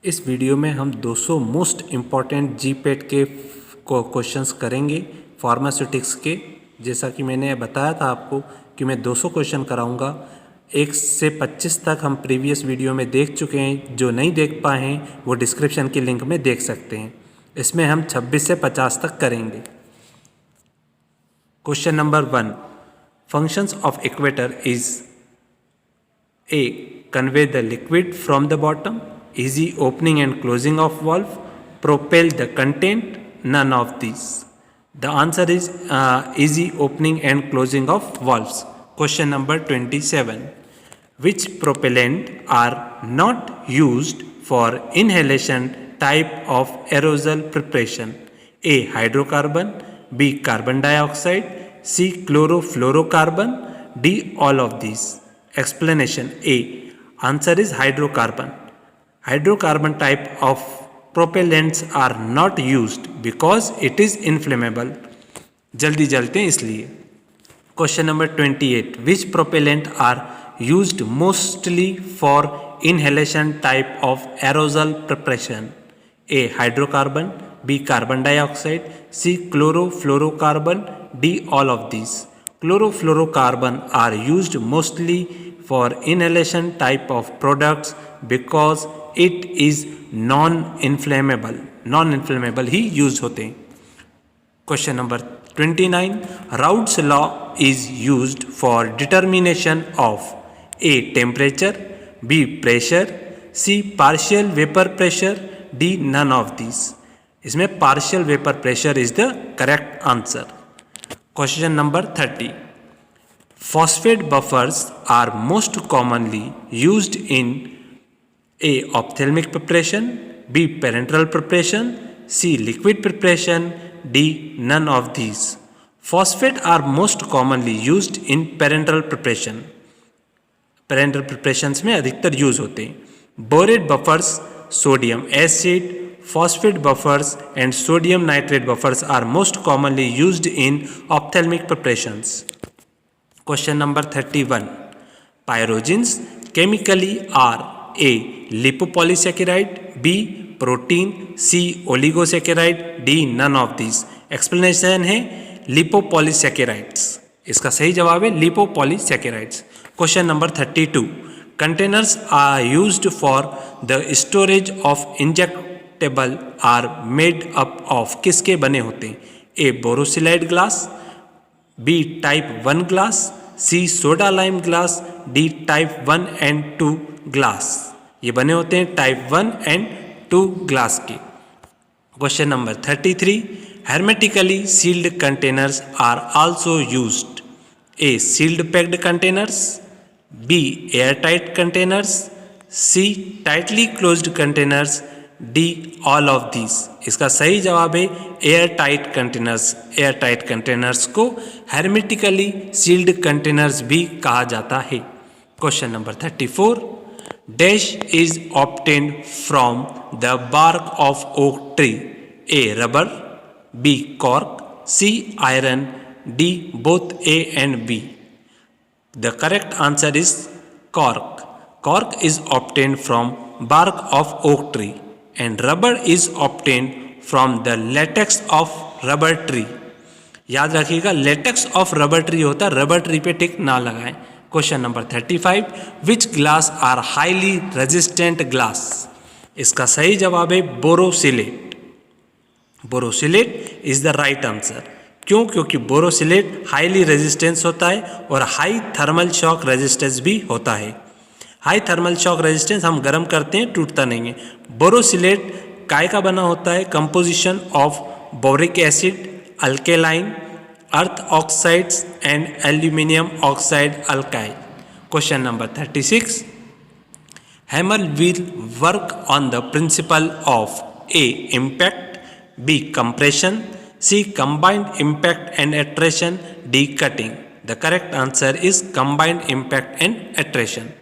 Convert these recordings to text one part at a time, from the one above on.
इस वीडियो में हम 200 मोस्ट इम्पॉर्टेंट जीपेट के क्वेश्चंस करेंगे फार्मास्यूटिक्स के। जैसा कि मैंने बताया था आपको कि मैं 200 क्वेश्चन कराऊंगा। 1 से 25 तक हम प्रीवियस वीडियो में देख चुके हैं। जो नहीं देख पाए हैं वो डिस्क्रिप्शन के लिंक में देख सकते हैं। इसमें हम 26 से 50 तक करेंगे। Question number 1, functions of equator is A. Convey the liquid from the bottom. Easy opening and closing of valve. Propel the content. None of these. The answer is easy opening and closing of valves. Question number 27. Which propellant are not used for inhalation type of aerosol preparation? A. Hydrocarbon. B. Carbon dioxide. C. Chlorofluorocarbon. D. All of these. Explanation. A. Answer is hydrocarbon. Hydrocarbon type of propellants are not used because it is inflammable. जल्दी जलते हैं इसलिए। Question number 28. Which propellant are used mostly for inhalation type of aerosol preparation? A. Hydrocarbon. B. Carbon dioxide. C. Chlorofluorocarbon. D. All of these. Chlorofluorocarbon are used mostly for inhalation type of products because it is non-inflammable. Non-inflammable he use होते हैं। Question number 29. Raoult's law is used for determination of A. Temperature. B. Pressure. C. Partial vapor pressure. D. None of these. इसमें partial vapor pressure is the correct answer. Question number 30. Phosphate buffers are most commonly used in A. Ophthalmic preparation. B. Parenteral preparation. C. Liquid preparation. D. None of these. Phosphate are most commonly used in parenteral preparation. Parenteral preparations में अधिकतर use होते हैं. Borate buffers, sodium acid, phosphate buffers and sodium nitrate buffers are most commonly used in ophthalmic preparations. Question number 31. Pyrogens chemically are A. Lipopolysaccharide. B. Protein. C. Oligosaccharide. D. None of these. Explanation है lipopolysaccharides. इसका सही जवाब है lipopolysaccharides. Question number 32. Containers are used for the storage of injectable are made up of किसके बने होते हैं? A. Borosilicate glass. B. Type 1 glass. C. Soda lime glass. D. Type 1 and 2 glass. ये बने होते हैं Type 1 and 2 glass के। Question number 33. Hermetically sealed containers are also used. A. Sealed packed containers. B. Airtight containers. C. Tightly closed containers. D. All of these. इसका सही जवाब है air tight containers. Air tight containers को hermetically sealed containers भी कहा जाता है। Question number 34. Dash is obtained from the bark of oak tree. A. Rubber. B. Cork. C. Iron. D. Both A and B. The correct answer is cork. Cork is obtained from bark of oak tree and rubber is obtained from the latex of rubber tree. याद रखिएगा latex of rubber tree होता है, rubber tree पे टिक ना लगाएं। Question number 35. Which glass are highly resistant glass? इसका सही जवाब है बोरोसिलेट। बोरोसिलेट इज द राइट आंसर। क्यों? क्योंकि बोरोसिलेट हाईली रेजिस्टेंस होता है और हाई थर्मल शॉक रेजिस्टेंस भी होता है। हाई थर्मल शॉक रेजिस्टेंस हम गर्म करते हैं, टूटता नहीं है। बोरोसिलेट काय का बना होता है? Composition of boric acid, alkaline, earth oxides and aluminium oxide alkyd. Question number 36. Hammer will work on the principle of A. Impact. B. Compression. C. combined impact and attrition. D. cutting. The correct answer is combined impact and attrition.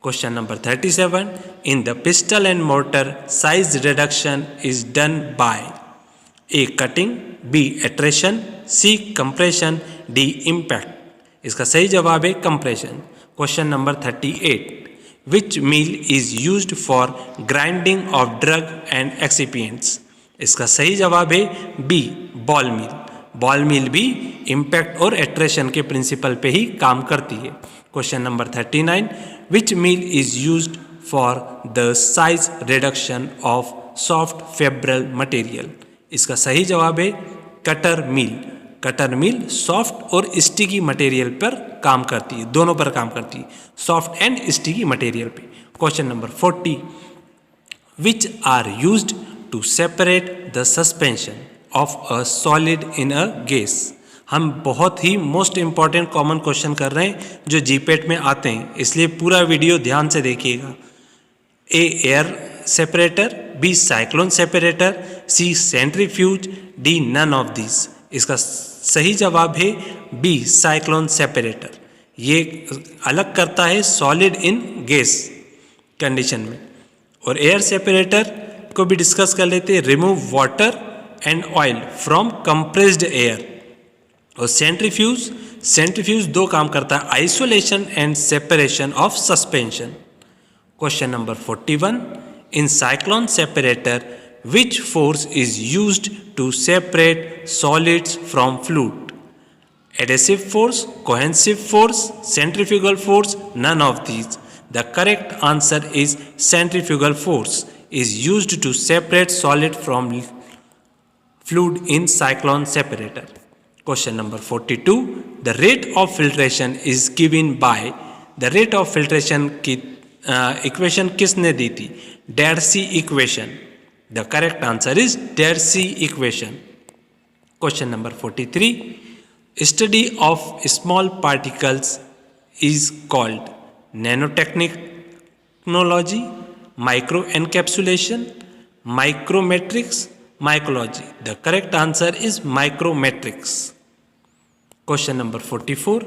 Question number 37. In the pestle and mortar, size reduction is done by A. cutting. B. attrition. C. compression. D. impact. इसका सही जवाब है compression. Question number 38. Which mill is used for grinding of drug and excipients. इसका सही जवाब है B, ball mill. Ball mill भी impact और एट्रेशन के प्रिंसिपल पे ही काम करती है। Question number 39, which mill is used for the size reduction of soft fibrous material. इसका सही जवाब है cutter mill. Cutter mill soft और स्टिकी मटेरियल पर काम करती है, दोनों पर काम करती है, सॉफ्ट एंड स्टिकी मटेरियल पे। Question number 40, which are used to separate the suspension of a solid in a gas. हम बहुत ही मोस्ट इंपॉर्टेंट कॉमन क्वेश्चन कर रहे हैं जो जीपेट में आते हैं, इसलिए पूरा वीडियो ध्यान से देखिएगा। A air separator, B cyclone separator, C centrifuge, D none of this. इसका सही जवाब है बी, साइक्लोन सेपरेटर। ये अलग करता है सॉलिड इन गैस कंडीशन में। और एयर सेपरेटर को भी डिस्कस कर लेते हैं, remove water and oil from compressed air. और सेंट्रीफ्यूज, सेंट्रीफ्यूज दो काम करता है, isolation and separation of suspension. Question number 41, in cyclone separator which force is used to separate solids from fluid? Adhesive force, cohesive force, centrifugal force, none of these. The correct answer is centrifugal force is used to separate solid from fluid in cyclone separator. Question number 42, the rate of filtration is given by, the rate of filtration की equation किसने दी थी? Darcy equation. The correct answer is Darcy equation. Question number 43, study of small particles is called nanotechnology, microencapsulation, micrometrics, mycology. The correct answer is micrometrics. Question number 44,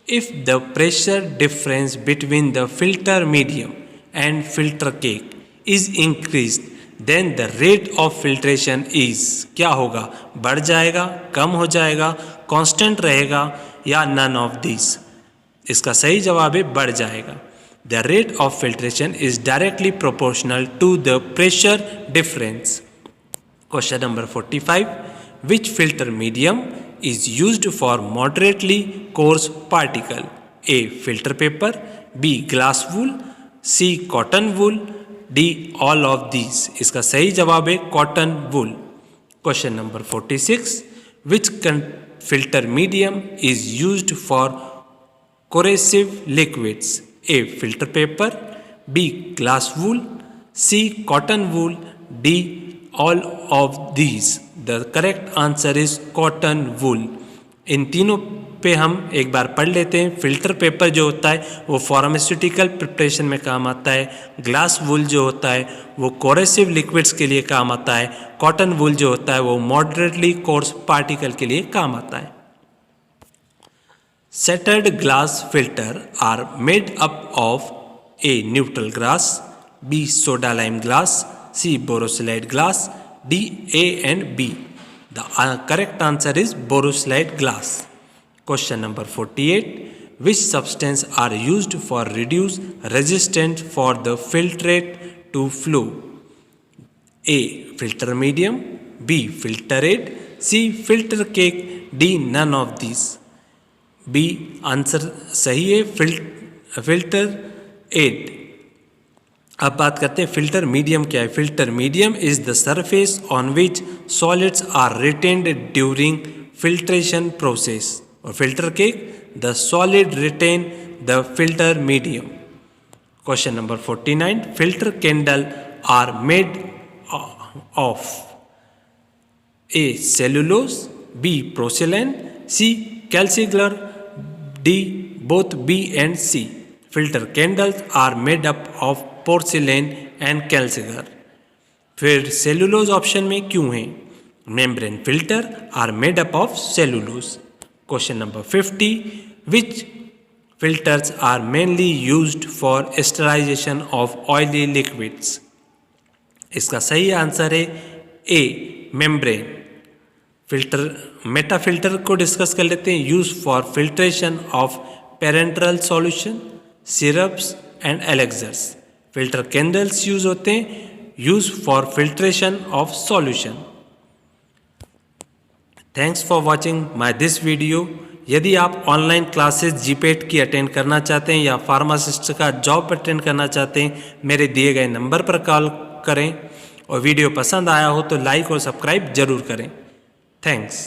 if the pressure difference between the filter medium and filter cake is increased, then the rate of filtration is, क्या होगा? बढ़ जाएगा, कम हो जाएगा, constant रहेगा या none of this. इसका सही जवाब है बढ़ जाएगा। The rate of filtration is directly proportional to the pressure difference. Question number 45, which filter medium is used for moderately coarse particle? A filter paper, B glass wool, C cotton wool, D all of these. इसका सही जवाब है cotton wool. Question number 46, which filter medium is used for corrosive liquids? A filter paper, B glass wool, C cotton wool, D all of these. The correct answer is cotton wool. इन तीनों पे हम एक बार पढ़ लेते हैं। Filter paper जो होता है वो फार्मास्यूटिकल प्रिपरेशन में काम आता है, ग्लास वूल जो होता है वो कोरेसिव लिक्विड्स के लिए काम आता है, कॉटन वूल जो होता है वो मॉडरेटली कोर्स पार्टिकल के लिए काम आता है। Shattered glass filter are made up of A. neutral glass, B. soda lime glass, C. borosilicate glass, D. A and B. The correct answer is borosilicate glass. Question number 48, which substance are used for reduce resistance for the filtrate to flow? A. filter medium, B. filter aid, C. filter cake, D. none of these. B answer सही है, filter add. अब बात करते हैं filter medium क्या है। Filter medium is the surface on which solids are retained during filtration process. और filter cake, the solid retain the filter medium. Question number 49, filter candle are made of A cellulose, B porcelain, C kieselguhr, D both B and C. Filter candles are made up of porcelain and calciger. फिर cellulose option में क्यों है? Membrane filter are made up of cellulose. Question number 50, which filters are mainly used for sterilization of oily liquids? इसका सही answer है A membrane filter. Meta filter को discuss कर लेते हैं। Use for filtration of parenteral solution, syrups, and elixirs. Filter candles use होते हैं use for filtration of solution. Thanks for watching my this video. यदि आप ऑनलाइन क्लासेस जीपेट की attend करना चाहते हैं या फार्मासिस्ट का जॉब अटेंड करना चाहते हैं, मेरे दिए गए नंबर पर कॉल करें और वीडियो पसंद आया हो तो लाइक और सब्सक्राइब जरूर करें। थैंक्स।